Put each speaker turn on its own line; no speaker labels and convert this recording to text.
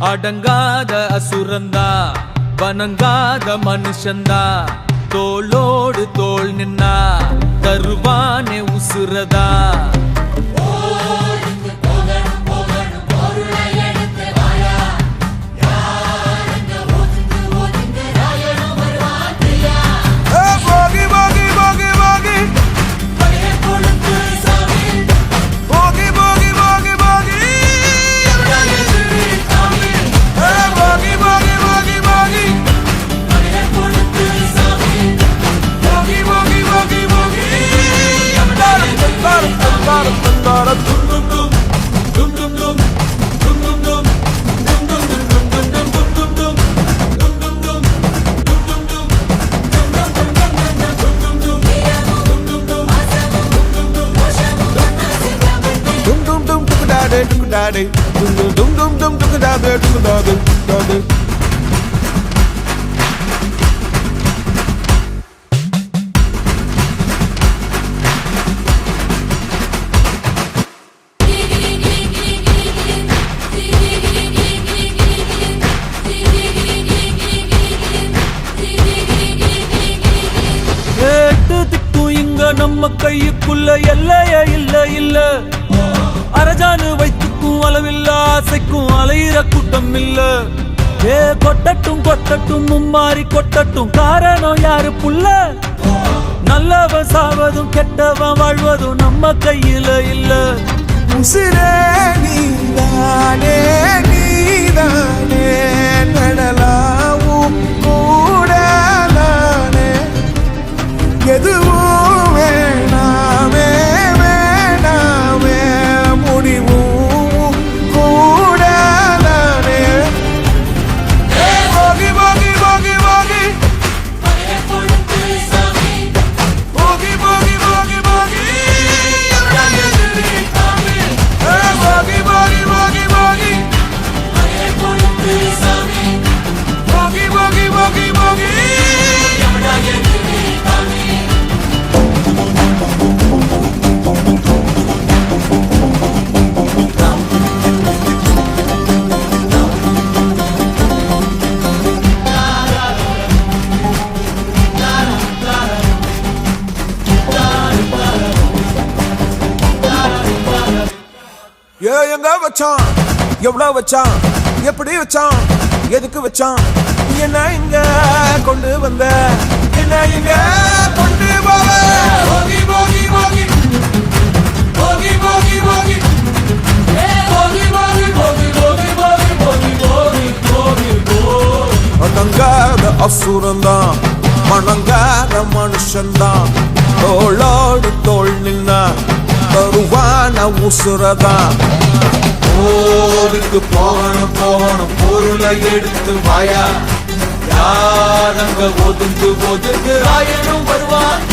அடங்காத அசுரந்தா வணங்காத மனுஷந்தா தோளோடு தோள் நின்னா தருவானே உசுரதா Dum dum dum dum da da da da da. நம்ம கையுக்குள்ள எல்லையே இல்ல இல்ல அரஜானு வைத்துக்கும் அளவில்ல ஆசைக்கும் அலையிற கூட்டம் இல்ல ஏ கொட்டட்டும் கொட்டட்டும் மும்மாறி கொட்டட்டும் காரணம் யாரு புள்ள நல்லவன் சாவதும் கெட்டவன் வாழ்வதும் நம்ம கையில இல்ல
உசிரே நீதானே நீதானே நடலாவும் கூடலானே எதுவும் வேணாமே வேணாமே முடிவும் கூடலானே போகி போகி போகி போகி போகி போகி போகி போகி போகி போகி போகி போகி போகி போகி போகி எங்க வச்சான் எவ்வளவு வச்சான் எப்படி வச்சான் எதுக்கு வச்சான் என்ன இங்க கொண்டு வந்த என்ன இங்க கொண்டு போக போகி போகி போகி போகி போகி போகி போகி போகி போகி போகி போகி போகி போகி போகி போகி அடங்காத அசுரந்தான் மணங்காத மனுஷன்தான் தோளோடு தோள் நின்னா தருவான உசுரதான்
போருக்கு போகணும் போகணும் பொருளை எடுத்து வாயா யார் அங்க ஒதுங்கு ஒதுங்கு ஆயனும் வருவான்